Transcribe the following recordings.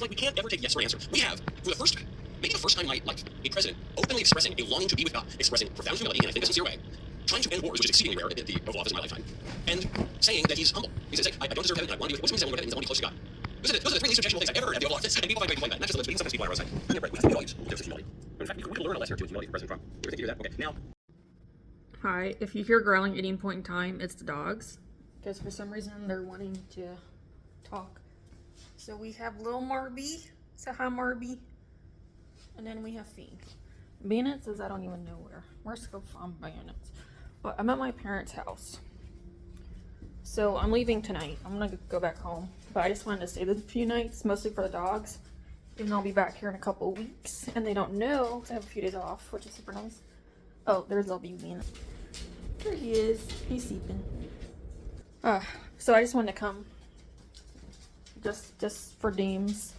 like we can't ever take yes for an answer. We have, for maybe the first time in my life, a president openly expressing a longing to be with God, expressing profound humility, and I think a sincere way, trying to end wars, which is exceedingly rare at the Oval Office in my lifetime, and saying that he's humble. He says, hey, I don't deserve heaven, I want to be with, what's the reason I want to go to heaven? I want to be close to God. Those are the three least objectionable things I've ever heard at the Oval Office, and people find way to complain about it. Not just the sometimes people on our side. Yeah, right. We have to values. There's humility. In fact, we could learn a lesson or two in humility from President Trump. You ever think you hear that? Okay, now. Hi, if you hear growling at any point in time, it's the dogs. Because for some reason they're wanting to talk. So we have little Marby. Say hi, Marby. And then we have Fiend. Bandit says I don't even know where. Where's the farm Bandits? But I'm at my parents' house. So I'm leaving tonight. I'm gonna go back home. But I just wanted to stay a few nights, mostly for the dogs. And I'll be back here in a couple weeks. And they don't know, because I have a few days off, which is super nice. Oh, there's LB Bandit. There he is. He's sleeping. So I just wanted to come. Just for Dames.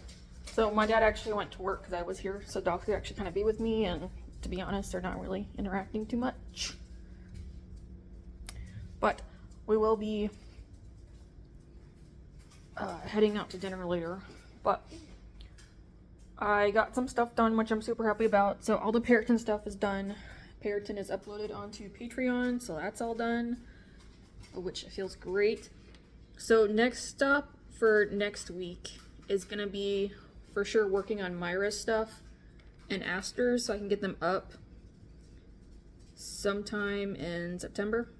So my dad actually went to work because I was here, so dogs could actually kind of be with me, and to be honest, they're not really interacting too much. But we will be heading out to dinner later. But I got some stuff done, which I'm super happy about. So all the Peryton stuff is done. Peryton is uploaded onto Patreon, so that's all done, which feels great. So next stop for next week is gonna be for sure working on Myra's stuff and Aster's, so I can get them up sometime in September.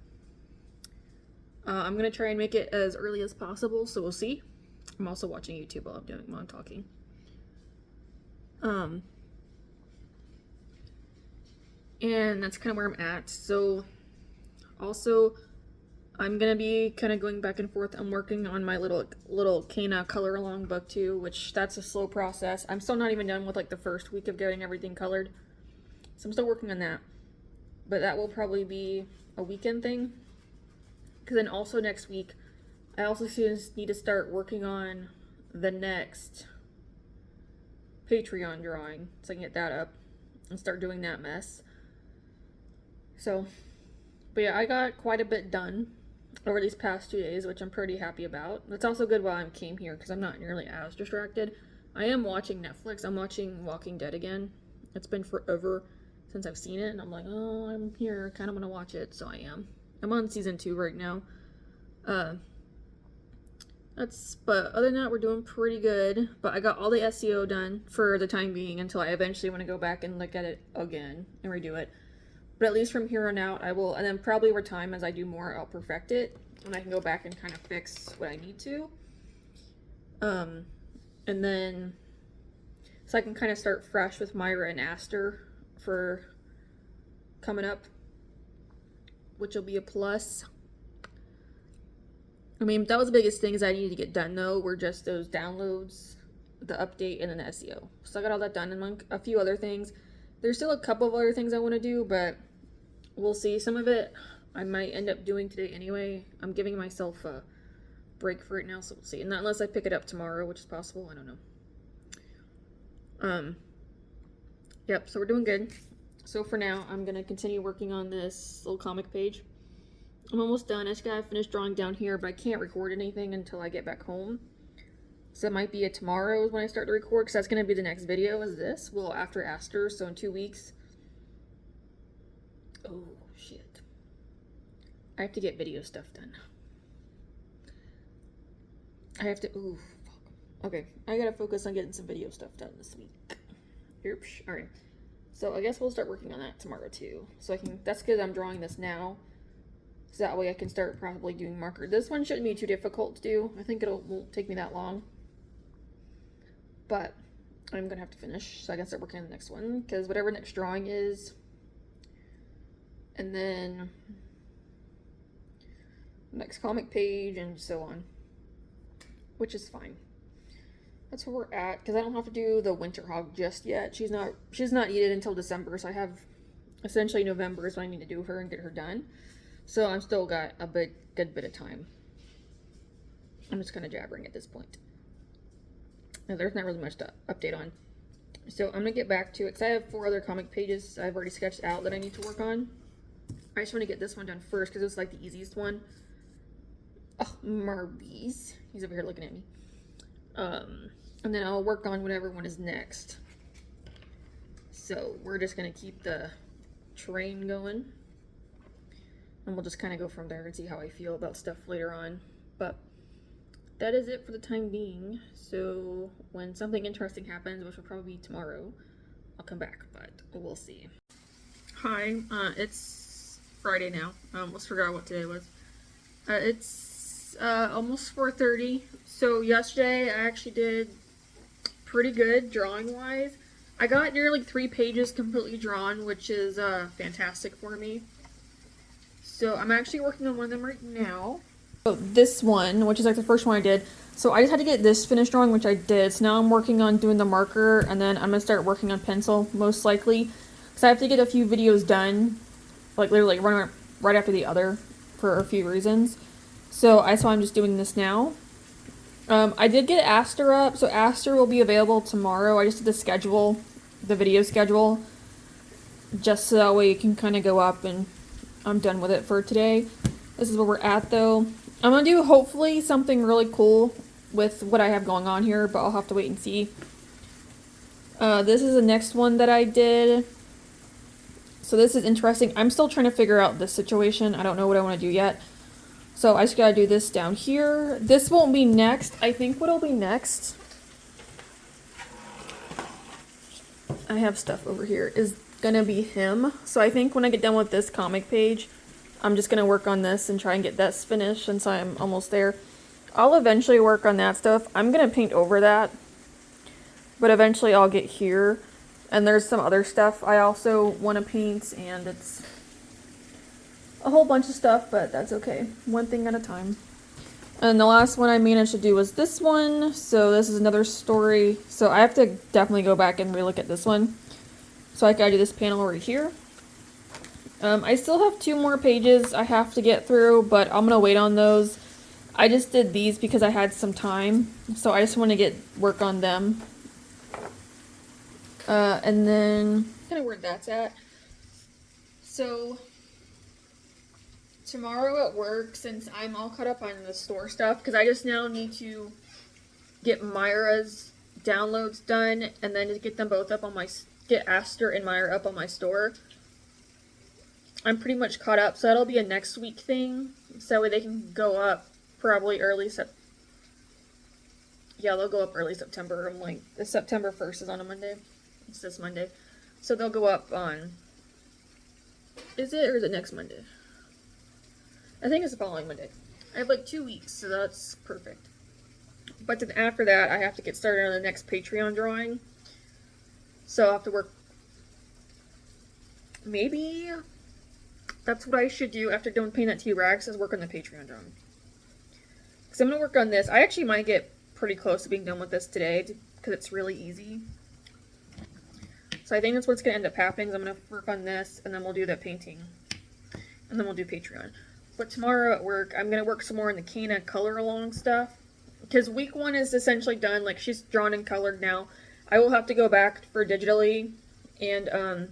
I'm gonna try and make it as early as possible, so we'll see. I'm also watching YouTube while I'm talking. And that's kind of where I'm at. So also I'm gonna be kind of going back and forth. I'm working on my little Kana color along book too, which that's a slow process. I'm still not even done with like the first week of getting everything colored, so I'm still working on that. But that will probably be a weekend thing, because then also next week I also need to start working on the next Patreon drawing, so I can get that up and start doing that mess. So, but yeah, I got quite a bit done over these past 2 days, which I'm pretty happy about. It's also good while I came here, because I'm not nearly as distracted. I am watching Netflix. I'm watching Walking Dead again. It's been forever since I've seen it, and I'm like, oh, I'm here, kind of want to watch it, so I am. I'm on season 2 right now. But other than that, we're doing pretty good. But I got all the SEO done for the time being until I eventually want to go back and look at it again and redo it. But at least from here on out, I will, and then probably over time as I do more, I'll perfect it, and I can go back and kind of fix what I need to. And then, so I can kind of start fresh with Myra and Aster for coming up, which will be a plus. I mean, that was the biggest things I needed to get done though, were just those downloads, the update, and then the SEO. So I got all that done, and a few other things. There's still a couple of other things I want to do, but we'll see. Some of it I might end up doing today anyway. I'm giving myself a break for it now, so we'll see. And not unless I pick it up tomorrow, which is possible. I don't know. Yep, so we're doing good. So for now, I'm going to continue working on this little comic page. I'm almost done. I just gotta finish drawing down here, but I can't record anything until I get back home. So it might be tomorrow when I start to record, because that's going to be the next video is this. Well, after Aster, so in 2 weeks. Oh, shit. I have to get video stuff done. I have to, ooh, fuck. Okay, I gotta focus on getting some video stuff done this week. Oops, alright. So I guess we'll start working on that tomorrow too. So I can, that's because I'm drawing this now. So that way I can start probably doing marker. This one shouldn't be too difficult to do. I think won't take me that long. But I'm gonna have to finish, so I can start working on the next one, because whatever next drawing is, and then next comic page, and so on, which is fine. That's where we're at, because I don't have to do the Winter Hog just yet. She's not needed until December, so I have essentially November is when I need to do her and get her done. So I'm still got a good bit of time. I'm just kind of jabbering at this point. Now, there's not really much to update on. So I'm gonna get back to it, because I have 4 other comic pages I've already sketched out that I need to work on. I just want to get this one done first, because it's like the easiest one. Oh, Marbies. He's over here looking at me. and then I'll work on whatever one is next. So we're just gonna keep the train going, and we'll just kind of go from there and see how I feel about stuff later on. But that is it for the time being. So when something interesting happens, which will probably be tomorrow, I'll come back, but we'll see. Hi, it's Friday now. I almost forgot what today was. It's almost 4:30. So yesterday I actually did pretty good drawing wise. I got nearly 3 pages completely drawn, which is fantastic for me. So I'm actually working on one of them right now. So this one, which is like the first one I did. So I just had to get this finished drawing, which I did. So now I'm working on doing the marker, and then I'm gonna start working on pencil most likely, because I have to get a few videos done, like literally right after the other, for a few reasons. So I'm just doing this now. I did get Aster up, so Aster will be available tomorrow. I just did the schedule, the video schedule, just so that way it can kind of go up, and I'm done with it for today. This is where we're at though. I'm gonna do hopefully something really cool with what I have going on here, but I'll have to wait and see. This is the next one that I did. So this is interesting. I'm still trying to figure out this situation. I don't know what I want to do yet. So I just gotta do this down here. This won't be next. I think what'll be next, I have stuff over here, is gonna be him. So I think when I get done with this comic page, I'm just gonna work on this and try and get this finished since I'm almost there. I'll eventually work on that stuff. I'm gonna paint over that, but eventually I'll get here. And there's some other stuff I also want to paint, and it's a whole bunch of stuff, but that's okay. One thing at a time. And the last one I managed to do was this one. So this is another story. So I have to definitely go back and relook at this one. So I gotta do this panel right here. I still have 2 more pages I have to get through, but I'm gonna wait on those. I just did these because I had some time, so I just want to work on them. And then kind of where that's at. So tomorrow at work, since I'm all caught up on the store stuff, because I just now need to get Myra's downloads done, and then just get them both up on get Aster and Myra up on my store. I'm pretty much caught up, so that'll be a next week thing. So that way they can go up probably early yeah, they'll go up early September. I'm like, the September 1st is on a Monday. It's this Monday. So they'll go up on, is it, or is it next Monday? I think it's the following Monday. I have like 2 weeks, so that's perfect. But then after that, I have to get started on the next Patreon drawing. So I'll have to work, maybe that's what I should do after done painting that T-Rex, is work on the Patreon drawing. Because I'm going to work on this. I actually might get pretty close to being done with this today, because it's really easy. So I think that's what's going to end up happening, is I'm going to work on this, and then we'll do that painting. And then we'll do Patreon. But tomorrow at work, I'm going to work some more on the Kana color along stuff. Because week 1 is essentially done. Like, she's drawn and colored now. I will have to go back for digitally and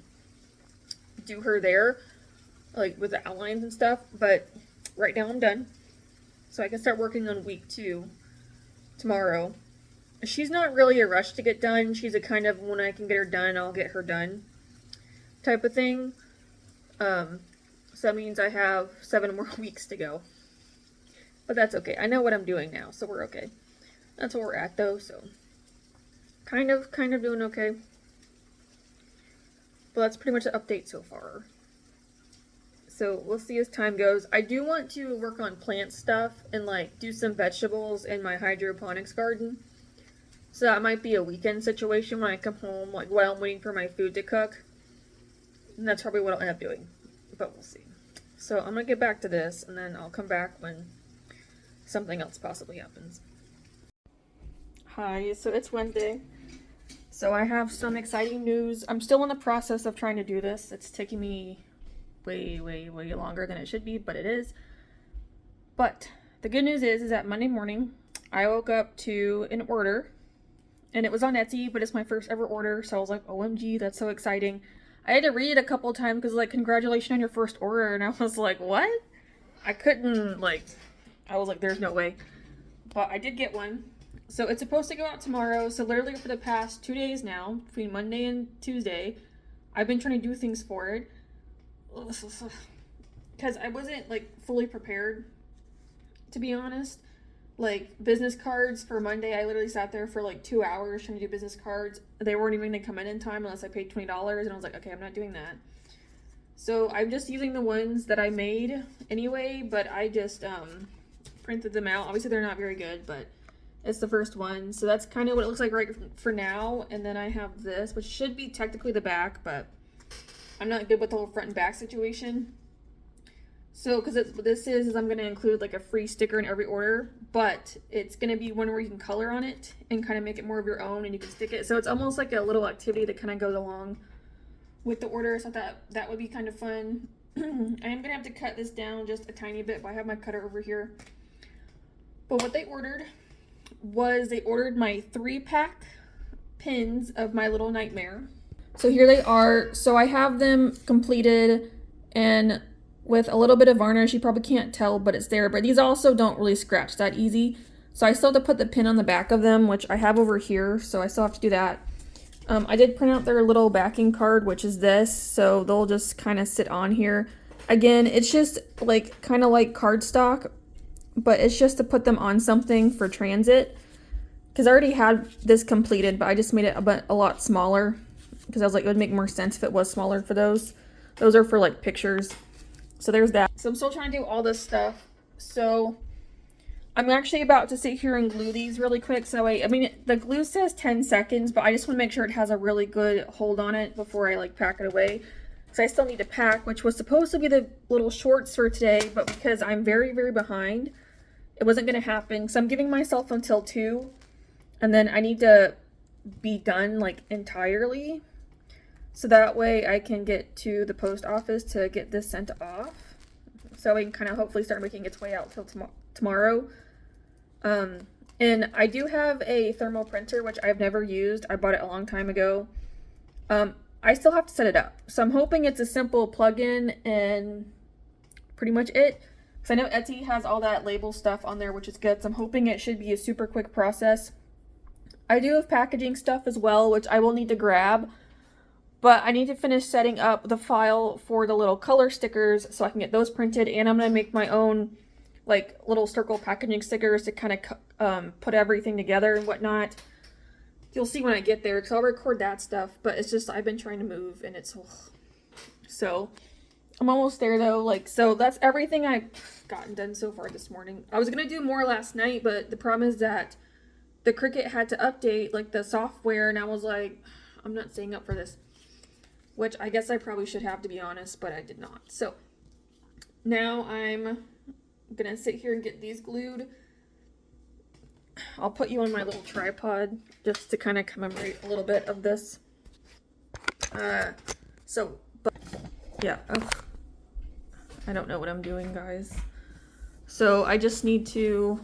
do her there, like with the outlines and stuff. But right now I'm done. So I can start working on week 2 tomorrow. She's not really a rush to get done. She's a kind of, when I can get her done, I'll get her done type of thing. So that means I have 7 more weeks to go. But that's okay. I know what I'm doing now, so we're okay. That's where we're at though, so kind of doing okay. But that's pretty much the update so far. So we'll see as time goes. I do want to work on plant stuff and like do some vegetables in my hydroponics garden. So that might be a weekend situation when I come home, like while I'm waiting for my food to cook. And that's probably what I'll end up doing. But we'll see. So I'm going to get back to this, and then I'll come back when something else possibly happens. Hi, so it's Wednesday. So I have some exciting news. I'm still in the process of trying to do this. It's taking me way longer than it should be, but it is. But the good news is that Monday morning, I woke up to an order. And it was on Etsy, but it's my first ever order, so I was like, OMG, that's so exciting. I had to read it a couple times because, like, congratulations on your first order, and I was like, what? I couldn't, like, I was like, there's no way. But I did get one. So it's supposed to go out tomorrow. So literally for the past 2 days now, between Monday and Tuesday, I've been trying to do things for it. Because I wasn't like fully prepared, to be honest. Like business cards for Monday, I literally sat there for like 2 hours trying to do business cards. They weren't even gonna come in time unless I paid $20, and I was like, okay, I'm not doing that. So I'm just using the ones that I made anyway, but I just printed them out. Obviously they're not very good, but it's the first one. So that's kind of what it looks like right for now. And then I have this, which should be technically the back, but I'm not good with the whole front and back situation. So, because what this is I'm going to include like a free sticker in every order, but it's going to be one where you can color on it and kind of make it more of your own, and you can stick it. So it's almost like a little activity that kind of goes along with the order. So that would be kind of fun. I am going to have to cut this down just a tiny bit, but I have my cutter over here. But what they ordered was they ordered my 3-pack pins of My Little Nightmare. So here they are. So I have them completed and with a little bit of varnish. You probably can't tell, but it's there. But these also don't really scratch that easy. So I still have to put the pin on the back of them, which I have over here. So I still have to do that. I did print out their little backing card, which is this. So they'll just kind of sit on here. Again, it's just like kind of like cardstock, but it's just to put them on something for transit. Because I already had this completed, but I just made it a lot smaller. Because I was like, it would make more sense if it was smaller for those. Those are for like pictures. So there's that. So I'm still trying to do all this stuff. So I'm actually about to sit here and glue these really quick. So I mean, the glue says 10 seconds, but I just want to make sure it has a really good hold on it before I like pack it away. So I still need to pack, which was supposed to be the little shorts for today, but because I'm very, very behind, it wasn't going to happen. So I'm giving myself until 2, and then I need to be done like entirely. So that way I can get to the post office to get this sent off. So we can kind of hopefully start making its way out till tomorrow. And I do have a thermal printer, which I've never used. I bought it a long time ago. I still have to set it up. So I'm hoping it's a simple plug-in and pretty much it. Because I know Etsy has all that label stuff on there, which is good. So I'm hoping it should be a super quick process. I do have packaging stuff as well, which I will need to grab. But I need to finish setting up the file for the little color stickers so I can get those printed. And I'm going to make my own like little circle packaging stickers to kind of put everything together and whatnot. You'll see when I get there because I'll record that stuff. But it's just I've been trying to move and it's... So I'm almost there though. Like, so that's everything I've gotten done so far this morning. I was going to do more last night, but the problem is that the Cricut had to update like the software. And I was like, I'm not staying up for this. Which I guess I probably should have, to be honest, but I did not. So now I'm gonna sit here and get these glued. I'll put you on my little tripod just to kind of commemorate a little bit of this. But yeah, I don't know what I'm doing, guys. So I just need to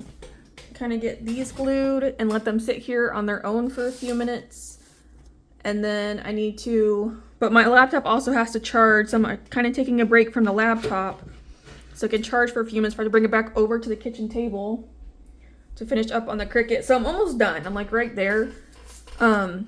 kind of get these glued and let them sit here on their own for a few minutes. And then I need to, but my laptop also has to charge, so I'm kind of taking a break from the laptop so it can charge for a few minutes before I bring it back over to the kitchen table to finish up on the Cricut. So I'm almost done. I'm like right there. But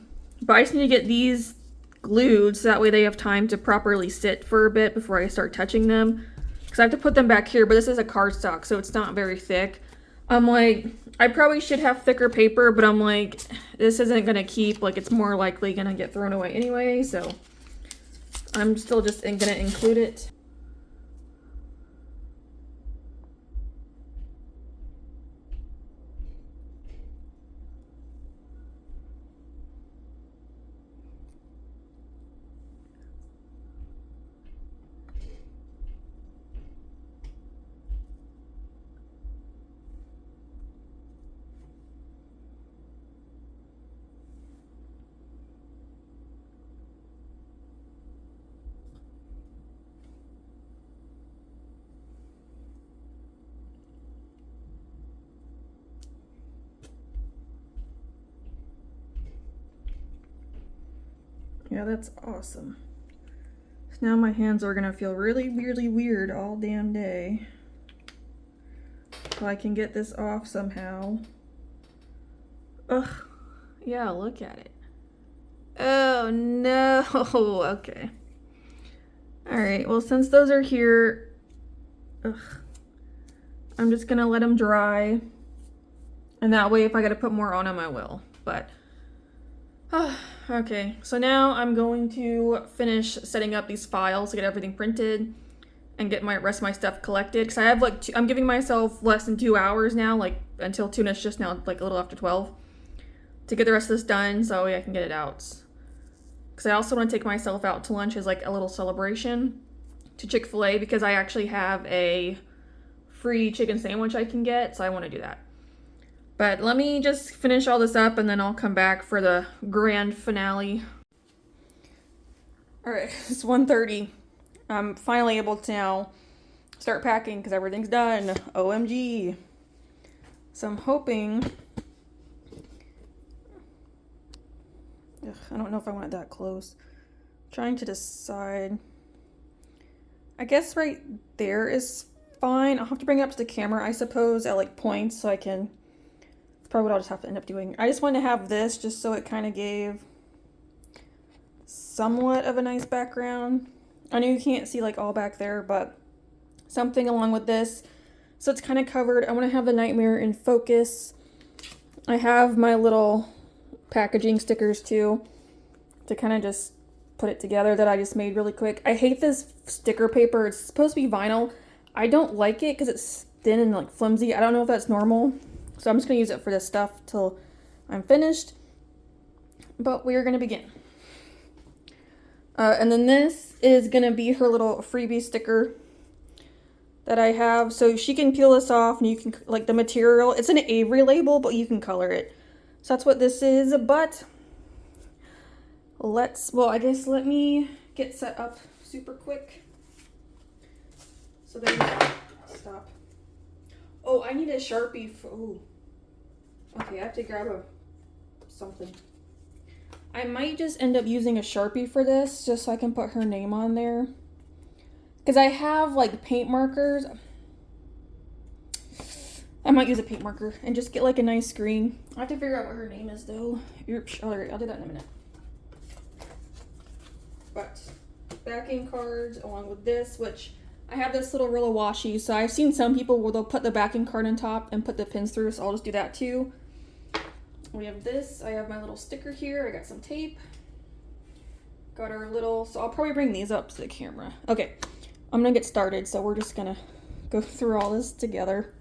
I just need to get these glued so that way they have time to properly sit for a bit before I start touching them. Because I have to put them back here, but this is a cardstock, so it's not very thick. I'm like, I probably should have thicker paper, but I'm like, this isn't going to keep, like it's more likely going to get thrown away anyway, so I'm still just going to include it. Yeah, that's awesome. So now my hands are gonna feel really, really weird all damn day. So I can get this off somehow. Ugh. Yeah, look at it. Oh no. Okay. Alright, well, since those are here, ugh, I'm just gonna let them dry. And that way, if I gotta put more on them, I will. But, okay. So now I'm going to finish setting up these files to get everything printed and get my rest of my stuff collected. Because I have like, I'm giving myself less than 2 hours now, like until Tuna's just now, like a little after 12, to get the rest of this done so I can get it out. Because I also want to take myself out to lunch as like a little celebration to Chick-fil-A because I actually have a free chicken sandwich I can get, so I want to do that. But let me just finish all this up and then I'll come back for the grand finale. Alright, it's 1:30. I'm finally able to now start packing because everything's done. OMG. So I'm hoping... Ugh, I don't know if I want it that close. I'm trying to decide. I guess right there is fine. I'll have to bring it up to the camera, I suppose, at like points so I can... That's probably what I'll just have to end up doing. I just wanted to have this just so it kind of gave somewhat of a nice background. I know you can't see like all back there, but something along with this. So it's kind of covered. I want to have the nightmare in focus. I have my little packaging stickers too to kind of just put it together that I just made really quick. I hate this sticker paper. It's supposed to be vinyl. I don't like it because it's thin and like flimsy. I don't know if that's normal. So I'm just going to use it for this stuff till I'm finished. But we are going to begin. And then this is going to be her little freebie sticker that I have. So she can peel this off and you can, like the material, it's an Avery label, but you can color it. So that's what this is. But I guess let me get set up super quick. So there you go. Stop. Oh, I need a Sharpie for, ooh. Okay, I have to grab something. I might just end up using a Sharpie for this, just so I can put her name on there. Because I have, like, paint markers. I might use a paint marker and just get, like, a nice screen. I have to figure out what her name is, though. Alright, I'll do that in a minute. But, backing cards along with this, which... I have this little roll of washi, so I've seen some people where they'll put the backing card on top and put the pins through, so I'll just do that too. We have this. I have my little sticker here. I got some tape. Got our little... So I'll probably bring these up to the camera. Okay, I'm gonna get started, so we're just gonna go through all this together.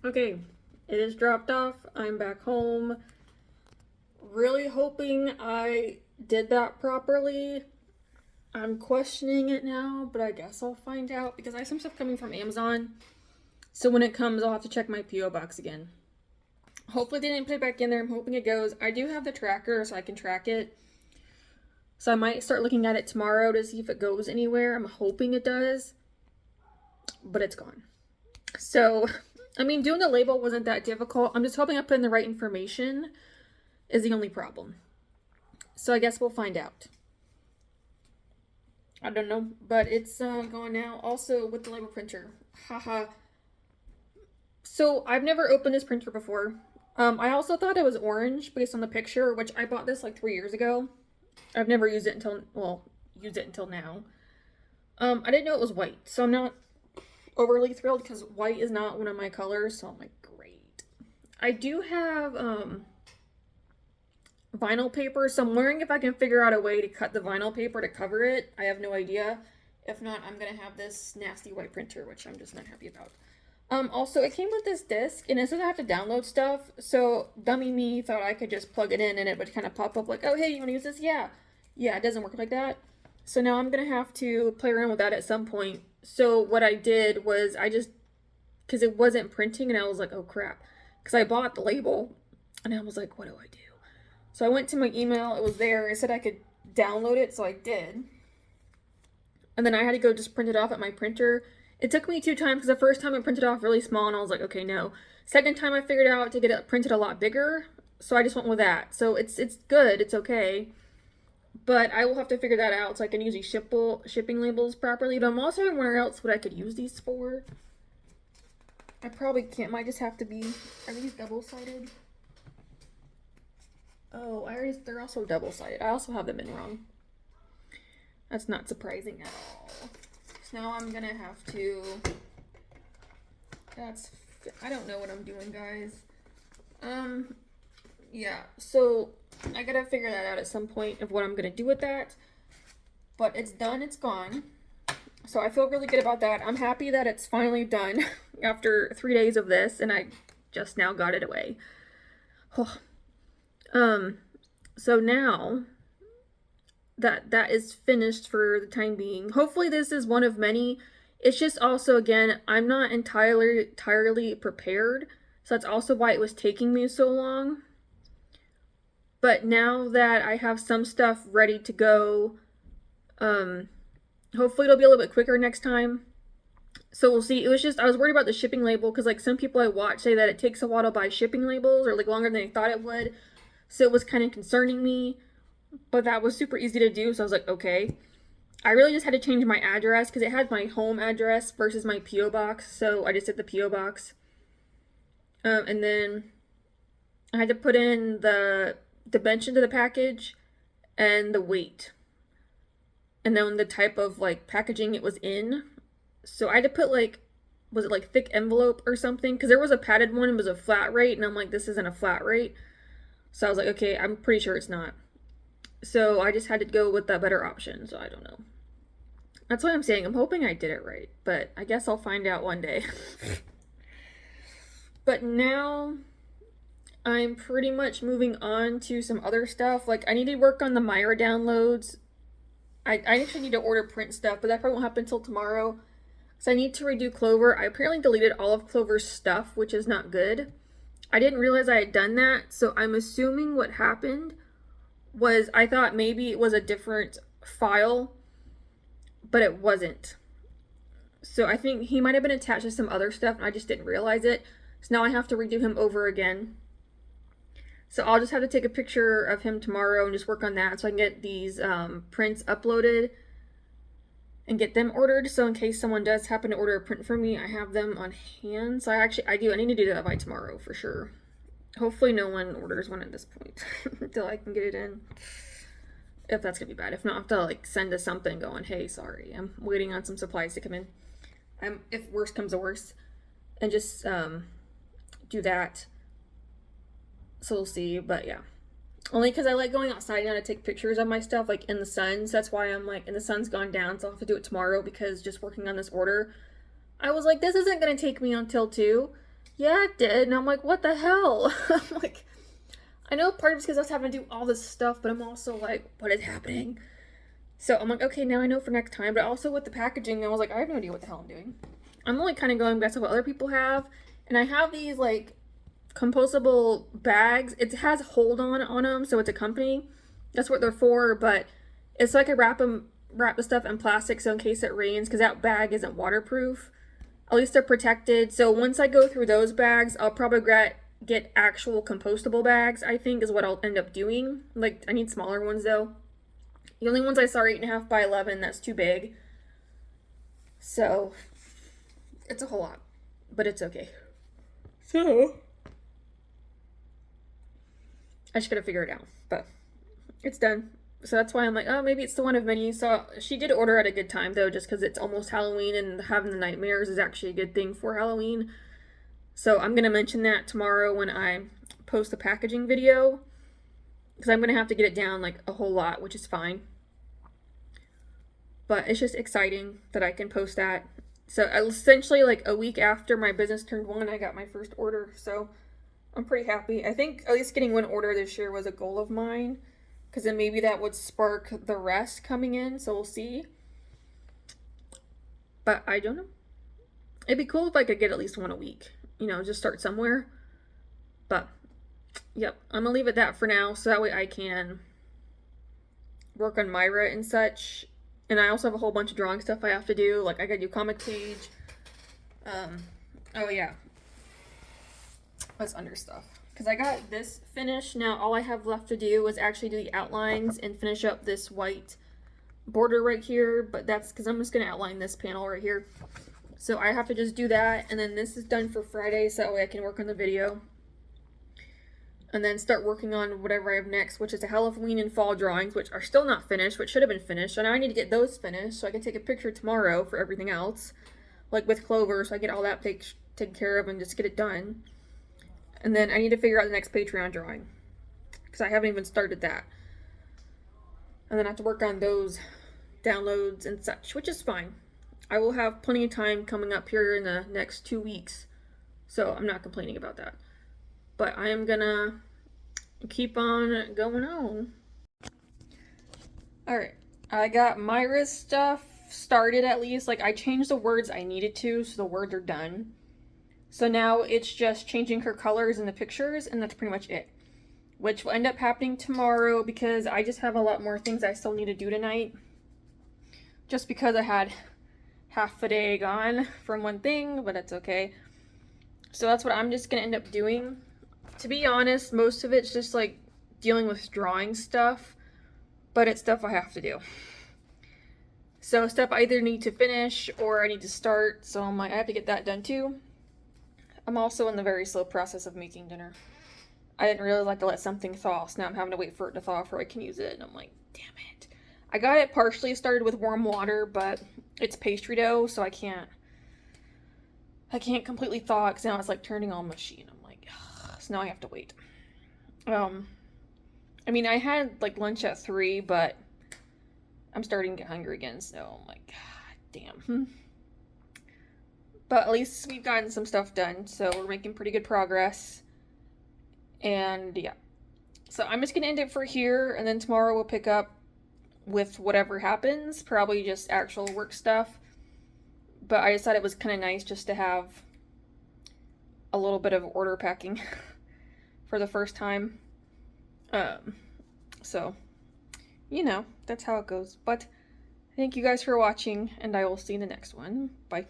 Okay, it is dropped off. I'm back home. Really hoping I did that properly. I'm questioning it now, but I guess I'll find out because I have some stuff coming from Amazon. So when it comes, I'll have to check my P.O. box again. Hopefully they didn't put it back in there. I'm hoping it goes. I do have the tracker so I can track it. So I might start looking at it tomorrow to see if it goes anywhere. I'm hoping it does. But it's gone. So, I mean, doing the label wasn't that difficult. I'm just hoping I put in the right information is the only problem. So I guess we'll find out. I don't know, but it's gone now. Also with the label printer. Haha. So I've never opened this printer before. I also thought it was orange based on the picture, which I bought this like 3 years ago. I've never used it until, well, used it until now. I didn't know it was white, so I'm not overly thrilled because white is not one of my colors, so I'm like, great. I do have vinyl paper, so I'm wondering if I can figure out a way to cut the vinyl paper to cover it. I have no idea. If not, I'm gonna have this nasty white printer, which I'm just not happy about. Also, it came with this disc, and it says I have to download stuff, so dummy me thought I could just plug it in and it would kind of pop up like, oh, hey, you want to use this? Yeah. Yeah, it doesn't work like that. So now I'm going to have to play around with that at some point. So what I did was because it wasn't printing, and I was like, oh, crap. Because I bought the label, and I was like, what do I do? So I went to my email, it was there, it said I could download it, so I did. And then I had to go just print it off at my printer. It took me 2 times because the first time I printed off really small and I was like, okay, no. Second time I figured out to get it printed a lot bigger, so I just went with that. So it's good, it's okay. But I will have to figure that out so I can use these shipping labels properly. But I'm also wondering where else would I could use these for. I probably can't, might just have to be, are these double-sided? Oh, they're also double-sided. I also have them in wrong. That's not surprising at all. So now I'm gonna have to, I don't know what I'm doing, guys. Yeah, so I gotta figure that out at some point of what I'm gonna do with that. But it's done, it's gone. So I feel really good about that. I'm happy that it's finally done after 3 days of this, and I just now got it away. So now that is finished for the time being. Hopefully this is one of many. It's just also, again, I'm not entirely prepared. So that's also why it was taking me so long. But now that I have some stuff ready to go, hopefully it'll be a little bit quicker next time. So we'll see. It was just, I was worried about the shipping label because like some people I watch say that it takes a while to buy shipping labels or like longer than they thought it would. So it was kind of concerning me. But that was super easy to do, so I was like, okay. I really just had to change my address because it had my home address versus my P.O. box, so I just did the P.O. box. And then I had to put in the dimension to the package and the weight. And then the type of like packaging it was in. So I had to put like, was it like thick envelope or something? Because there was a padded one, it was a flat rate, and I'm like, this isn't a flat rate. So I was like, okay, I'm pretty sure it's not. So I just had to go with that better option, so I don't know. That's why I'm saying I'm hoping I did it right, but I guess I'll find out one day. But now I'm pretty much moving on to some other stuff. Like I need to work on the Myra downloads. I actually need to order print stuff, but that probably won't happen until tomorrow. So I need to redo Clover. I apparently deleted all of Clover's stuff, which is not good. I didn't realize I had done that, so I'm assuming what happened was I thought maybe it was a different file, but it wasn't. So I think he might have been attached to some other stuff and I just didn't realize it. So now I have to redo him over again. So I'll just have to take a picture of him tomorrow and just work on that so I can get these prints uploaded and get them ordered. So in case someone does happen to order a print for me, I have them on hand. So I need to do that by tomorrow for sure. Hopefully no one orders one at this point until I can get it in. If that's gonna be bad. If not, I have to like send us something going, hey, sorry, I'm waiting on some supplies to come in. If worst comes to worst. And just do that. So we'll see, but yeah. Only because I like going outside now to take pictures of my stuff like in the sun. So that's why I'm like, and the sun's gone down, so I'll have to do it tomorrow because just working on this order. I was like, this isn't gonna take me until 2. yeah, it did. And I'm like, what the hell? I'm like, I know part of it's because I was having to do all this stuff, but I'm also like, what is happening? So I'm like, okay, now I know for next time. But also with the packaging, I was like, I have no idea what the hell I'm doing. I'm only kind of going back to what other people have. And I have these like compostable bags. It has hold on them, so it's a company. That's what they're for, but it's like I wrap the stuff in plastic so in case it rains, because that bag isn't waterproof. At least they're protected. So once I go through those bags, I'll probably get actual compostable bags, I think, is what I'll end up doing. Like, I need smaller ones though. The only ones I saw are 8.5 by 11. That's too big. So it's a whole lot, but it's okay. So I just gotta figure it out, but it's done. So that's why I'm like, oh, maybe it's the one of many. So she did order at a good time though, just because it's almost Halloween and having the nightmares is actually a good thing for Halloween. So I'm gonna mention that tomorrow when I post the packaging video, because I'm gonna have to get it down like a whole lot, which is fine. But it's just exciting that I can post that. So essentially, like a week after my business turned 1, I got my first order. So I'm pretty happy. I think at least getting 1 order this year was a goal of mine, because then maybe that would spark the rest coming in. So we'll see. But I don't know. It'd be cool if I could get at least 1 a week. You know, just start somewhere. But yep, I'm gonna leave it that for now, so that way I can work on Myra and such. And I also have a whole bunch of drawing stuff I have to do. Like, I gotta do comic page. Oh yeah. What's under stuff? Because I got this finished. Now all I have left to do is actually do the outlines and finish up this white border right here. But that's because I'm just gonna outline this panel right here. So I have to just do that, and then this is done for Friday, so that way I can work on the video. And then start working on whatever I have next, which is the Halloween and fall drawings, which are still not finished, which should have been finished. So now I need to get those finished so I can take a picture tomorrow for everything else. Like with Clover, so I get all that taken care of and just get it done. And then I need to figure out the next Patreon drawing, because I haven't even started that. And then I have to work on those downloads and such, which is fine. I will have plenty of time coming up here in the next 2 weeks, so I'm not complaining about that. But I am gonna keep on going on. Alright, I got Myra's stuff started at least. Like, I changed the words I needed to, so the words are done. So now it's just changing her colors in the pictures, and that's pretty much it. Which will end up happening tomorrow, because I just have a lot more things I still need to do tonight. Just because I had half a day gone from one thing, but that's okay. So that's what I'm just gonna end up doing. To be honest, most of it's just like dealing with drawing stuff, but it's stuff I have to do. So stuff I either need to finish or I need to start, so I'm like, I have to get that done too. I'm also in the very slow process of making dinner. I didn't really like to let something thaw, so now I'm having to wait for it to thaw before I can use it, and I'm like, damn it. I got it partially started with warm water, but it's pastry dough, so I can't completely thaw it, because now it's like turning on machine. I'm like, ugh. So now I have to wait. I mean, I had like lunch at 3, but I'm starting to get hungry again, so I'm like, God damn. But at least we've gotten some stuff done, so we're making pretty good progress. And yeah, so I'm just gonna end it for here, and then tomorrow we'll pick up with whatever happens, probably just actual work stuff. But I just thought it was kind of nice just to have a little bit of order packing for the first time. So, you know, that's how it goes. But thank you guys for watching, and I will see you in the next one. Bye.